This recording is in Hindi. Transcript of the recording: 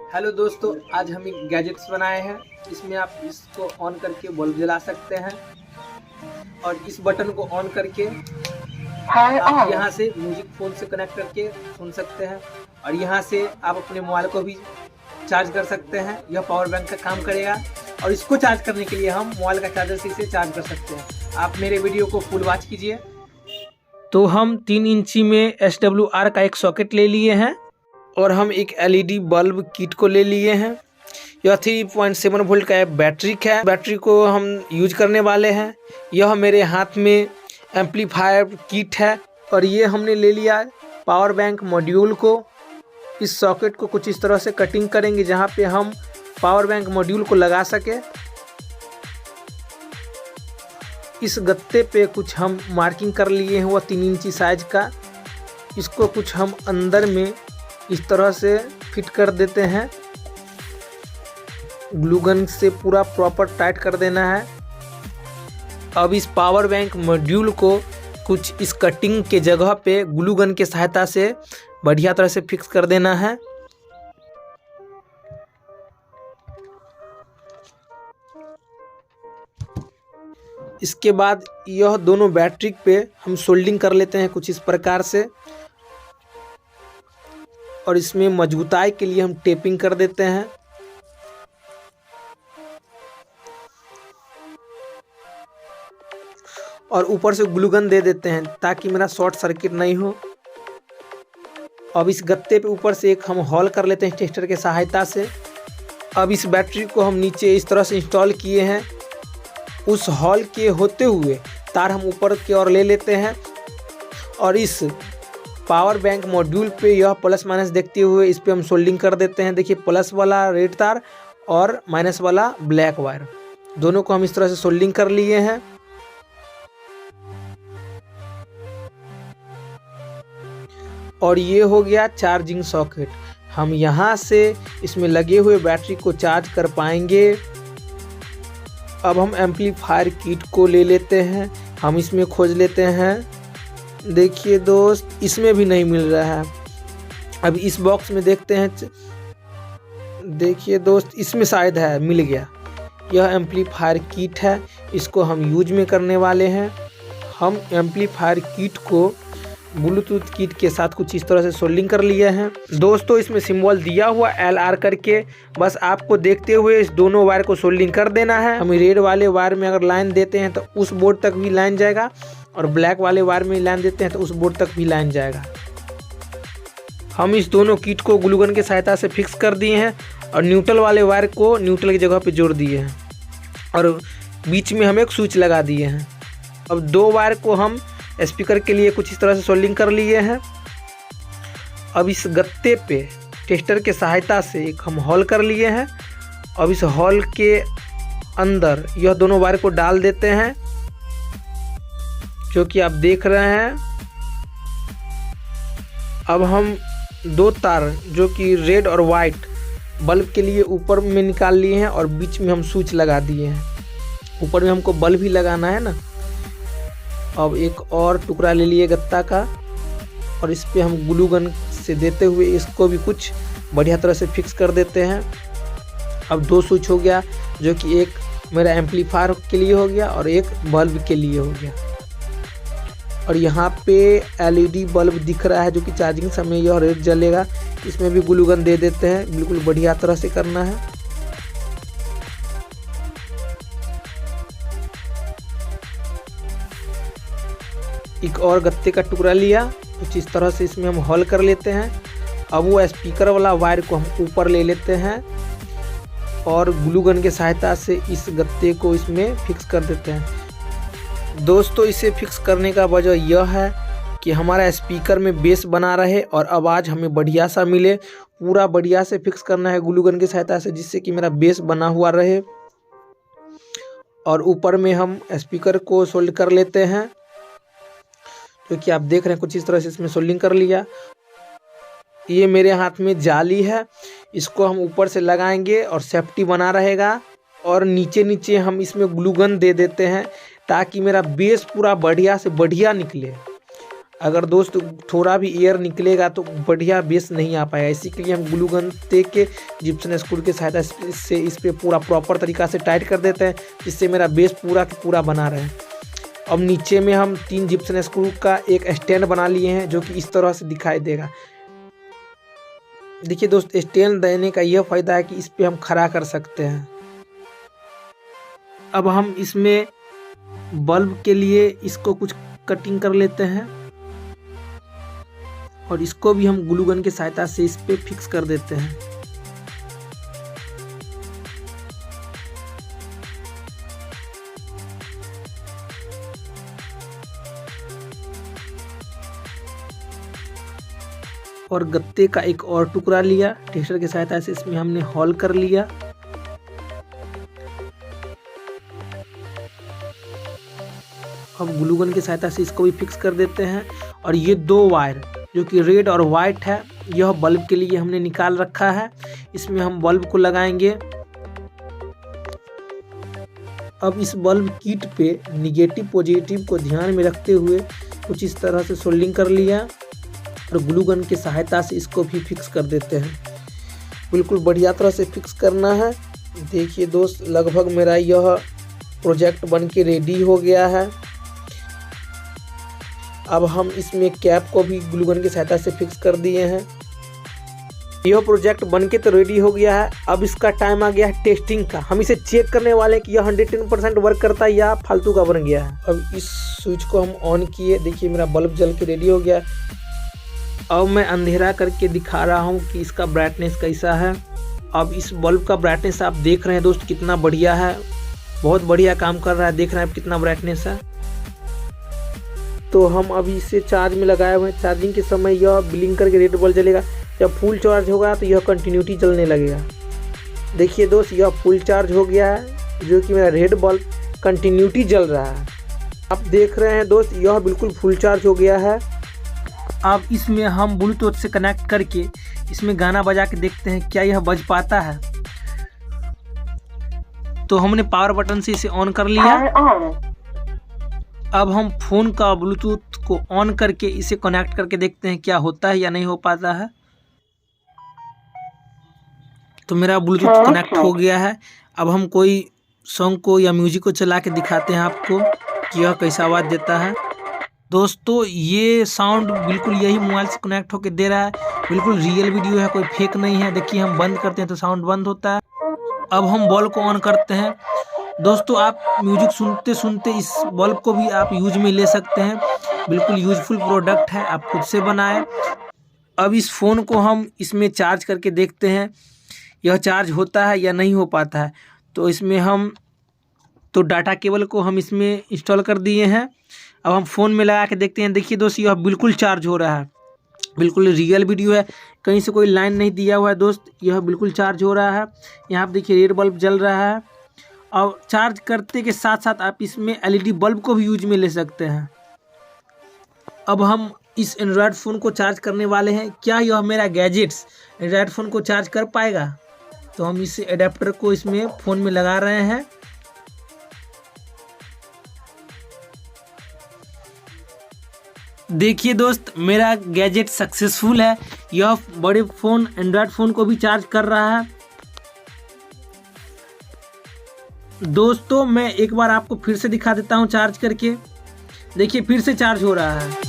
हेलो दोस्तों, आज हम एक गैजेट्स बनाए हैं। इसमें आप इसको ऑन करके बल्ब जला सकते हैं और इस बटन को ऑन करके आप यहाँ से म्यूजिक फोन से कनेक्ट करके सुन सकते हैं और यहाँ से आप अपने मोबाइल को भी चार्ज कर सकते हैं। यह पावर बैंक का काम करेगा और इसको चार्ज करने के लिए हम मोबाइल का चार्जर से इसे चार्ज कर सकते हैं। आप मेरे वीडियो को फुल वॉच कीजिए। तो हम 3 इंची में SWR का एक सॉकेट ले लिए हैं और हम एक LED बल्ब किट को ले लिए हैं। यह 3.7 वोल्ट का बैटरी है। बैटरी को हम यूज करने वाले हैं। यह मेरे हाथ में एम्पलीफायर किट है और ये हमने ले लिया पावर बैंक मॉड्यूल को। इस सॉकेट को कुछ इस तरह से कटिंग करेंगे जहां पे हम पावर बैंक मॉड्यूल को लगा सके। इस गत्ते पे कुछ हम मार्किंग कर लिए हैं, वह 3 इंची साइज का। इसको कुछ हम अंदर में इस तरह से फिट कर देते हैं। ग्लू गन से पूरा प्रॉपर टाइट कर देना है। अब इस पावर बैंक मॉड्यूल को कुछ इस कटिंग के जगह पे ग्लू गन के सहायता से बढ़िया तरह से फिक्स कर देना है। इसके बाद यह दोनों बैटरी पे हम सोल्डिंग कर लेते हैं कुछ इस प्रकार से और इसमें मजबूताई के लिए हम टेपिंग कर देते हैं। और ऊपर से ग्लू गन दे देते हैं ताकि मेरा शॉर्ट सर्किट नहीं हो। अब इस गत्ते पे ऊपर से एक हम हॉल कर लेते हैं टेस्टर के सहायता से। अब इस बैटरी को हम नीचे इस तरह से इंस्टॉल किए हैं। उस हॉल के होते हुए तार हम ऊपर की ओर ले लेते हैं और इस पावर बैंक मॉड्यूल पे यह प्लस माइनस देखते हुए इस पे हम सोल्डिंग कर देते हैं। देखिए, प्लस वाला रेड तार और माइनस वाला ब्लैक वायर, दोनों को हम इस तरह से सोल्डिंग कर लिए हैं। और ये हो गया चार्जिंग सॉकेट। हम यहाँ से इसमें लगे हुए बैटरी को चार्ज कर पाएंगे। अब हम एम्पलीफायर किट को ले लेते हैं। हम इसमें खोज लेते हैं। देखिए दोस्त, इसमें भी नहीं मिल रहा है। अब इस बॉक्स में देखते हैं। देखिए दोस्त, इसमें शायद है, मिल गया। यह एम्पलीफायर किट है, इसको हम यूज में करने वाले हैं। हम एम्पलीफायर किट को ब्लूटूथ किट के साथ कुछ इस तरह से सोल्डिंग कर लिए हैं। दोस्तों, इसमें सिंबल दिया हुआ LR करके, बस आपको देखते हुए इस दोनों वायर को सोल्डिंग कर देना है। हम रेड वाले वायर में अगर लाइन देते हैं तो उस बोर्ड तक भी लाइन जाएगा और ब्लैक वाले वायर में लाइन देते हैं तो उस बोर्ड तक भी लाइन जाएगा। हम इस दोनों किट को ग्लू गन की सहायता से फिक्स कर दिए हैं और न्यूट्रल वाले वायर को न्यूट्रल की जगह पे जोड़ दिए हैं और बीच में हम एक स्विच लगा दिए हैं। अब 2 वायर को हम स्पीकर के लिए कुछ इस तरह से सोल्डिंग कर लिए हैं। अब इस गत्ते पे टेस्टर के सहायता से एक हम हॉल कर लिए हैं। अब इस हॉल के अंदर यह दोनों वायर को डाल देते हैं, जो कि आप देख रहे हैं। अब हम 2 तार जो कि रेड और वाइट बल्ब के लिए ऊपर में निकाल लिए हैं और बीच में हम स्विच लगा दिए हैं। ऊपर में हमको बल्ब भी लगाना है ना। अब एक और टुकड़ा ले लिए गत्ता का और इस पे हम ग्लू गन से देते हुए इसको भी कुछ बढ़िया तरह से फिक्स कर देते हैं। अब 2 स्विच हो गया, जो कि एक मेरा एम्पलीफायर के लिए हो गया और एक बल्ब के लिए हो गया। और यहाँ पे LED बल्ब दिख रहा है जो कि चार्जिंग समय यह रेड जलेगा। इसमें भी ग्लू गन दे देते हैं, बिल्कुल बढ़िया तरह से करना है। एक और गत्ते का टुकड़ा लिया, कुछ इस तरह से इसमें हम हॉल कर लेते हैं। अब वो स्पीकर वाला वायर को हम ऊपर ले लेते हैं और ग्लू गन की सहायता से इस गत्ते को इसमें फिक्स कर देते हैं। दोस्तों, इसे फिक्स करने का वजह यह है कि हमारा स्पीकर में बेस बना रहे और आवाज़ हमें बढ़िया सा मिले। पूरा बढ़िया से फिक्स करना है ग्लू गन की सहायता से, जिससे कि मेरा बेस बना हुआ रहे। और ऊपर में हम स्पीकर को सोल्ड कर लेते हैं, जो कि आप देख रहे हैं। कुछ इस तरह से इसमें सोल्डिंग कर लिया। ये मेरे हाथ में जाली है, इसको हम ऊपर से लगाएंगे और सेफ्टी बना रहेगा। और नीचे नीचे हम इसमें ग्लू गन दे देते हैं ताकि मेरा बेस पूरा बढ़िया से बढ़िया निकले। अगर दोस्त थोड़ा भी एयर निकलेगा तो बढ़िया बेस नहीं आ पाएगा। इसी के लिए हम ग्लू गन दे के जिप्सन स्क्रू की सहायता से इस पर पूरा प्रॉपर तरीक़ा से टाइट कर देते हैं, जिससे मेरा बेस पूरा का पूरा बना रहे। अब नीचे में हम 3 जिप्सन स्क्रू का एक स्टैंड बना लिए हैं, जो कि इस तरह से दिखाई देगा। देखिए दोस्त, स्टैंड देने का यह फ़ायदा है कि इस पर हम खड़ा कर सकते हैं। अब हम इसमें बल्ब के लिए इसको कुछ कटिंग कर लेते हैं और इसको भी हम ग्लू गन की सहायता से इस पे फिक्स कर देते हैं। और गत्ते का एक और टुकड़ा लिया, टेस्टर की सहायता से इसमें हमने होल कर लिया। अब ग्लू गन की सहायता से इसको भी फिक्स कर देते हैं। और ये 2 वायर जो कि रेड और वाइट है, यह बल्ब के लिए हमने निकाल रखा है। इसमें हम बल्ब को लगाएंगे। अब इस बल्ब किट पे निगेटिव पॉजिटिव को ध्यान में रखते हुए कुछ इस तरह से सोल्डिंग कर लिया और ग्लू गन की सहायता से इसको भी फिक्स कर देते हैं। बिल्कुल बढ़िया तरह से फिक्स करना है। देखिए दोस्त, लगभग मेरा यह प्रोजेक्ट बन के रेडी हो गया है। अब हम इसमें कैप को भी ग्लू गन की सहायता से फिक्स कर दिए हैं। यह प्रोजेक्ट बनके तो रेडी हो गया है। अब इसका टाइम आ गया है टेस्टिंग का। हम इसे चेक करने वाले हैं कि यह 110% वर्क करता है या फालतू का बन गया है। अब इस स्विच को हम ऑन किए, देखिए मेरा बल्ब जल के रेडी हो गया। अब मैं अंधेरा करके दिखा रहा हूँ कि इसका ब्राइटनेस कैसा है। अब इस बल्ब का ब्राइटनेस आप देख रहे हैं दोस्त, कितना बढ़िया है, बहुत बढ़िया काम कर रहा है। देख रहे हैं कितना ब्राइटनेस है। तो हम अभी इसे चार्ज में लगाए हुए हैं। चार्जिंग के समय यह ब्लिंक करके रेड बल्ब जलेगा। जब फुल चार्ज होगा तो यह कंटिन्यूटी जलने लगेगा। देखिए दोस्त, यह फुल चार्ज हो गया है, जो कि मेरा रेड बल्ब कंटिन्यूटी जल रहा है। आप देख रहे हैं दोस्त, यह बिल्कुल फुल चार्ज हो गया है। अब इसमें हम ब्लूटूथ से कनेक्ट करके इसमें गाना बजा के देखते हैं क्या यह बज पाता है। तो हमने पावर बटन से इसे ऑन कर लिया। अब हम फ़ोन का ब्लूटूथ को ऑन करके इसे कनेक्ट करके देखते हैं क्या होता है या नहीं हो पाता है। तो मेरा ब्लूटूथ कनेक्ट हो गया है। अब हम कोई सॉन्ग को या म्यूजिक को चला के दिखाते हैं आपको कि यह कैसा आवाज़ देता है। दोस्तों, ये साउंड बिल्कुल यही मोबाइल से कनेक्ट होकर दे रहा है। बिल्कुल रियल वीडियो है, कोई फेक नहीं है। देखिए, हम बंद करते हैं तो साउंड बंद होता है। अब हम बल्ब को ऑन करते हैं। दोस्तों, आप म्यूजिक सुनते सुनते इस बल्ब को भी आप यूज में ले सकते हैं। बिल्कुल यूजफुल प्रोडक्ट है, आप खुद से बनाएं। अब इस फ़ोन को हम इसमें चार्ज करके देखते हैं यह चार्ज होता है या नहीं हो पाता है। तो इसमें हम डाटा केबल को हम इसमें इंस्टॉल कर दिए हैं। अब हम फ़ोन में लगा के देखते हैं। देखिए दोस्त, यह बिल्कुल चार्ज हो रहा है। बिल्कुल रियल वीडियो है, कहीं से कोई लाइन नहीं दिया हुआ है दोस्त। यह बिल्कुल चार्ज हो रहा है। यहाँ पर देखिए रेड बल्ब जल रहा है। और चार्ज करते के साथ साथ आप इसमें LED बल्ब को भी यूज में ले सकते हैं। अब हम इस एंड्रॉयड फ़ोन को चार्ज करने वाले हैं। क्या यह मेरा गैजेट्स एंड्रॉयड फ़ोन को चार्ज कर पाएगा? तो हम इस एडेप्टर को इसमें फ़ोन में लगा रहे हैं। देखिए दोस्त, मेरा गैजेट सक्सेसफुल है। यह बड़े फ़ोन एंड्रॉयड फ़ोन को भी चार्ज कर रहा है। दोस्तों, मैं एक बार आपको फिर से दिखा देता हूं चार्ज करके। देखिए, फिर से चार्ज हो रहा है।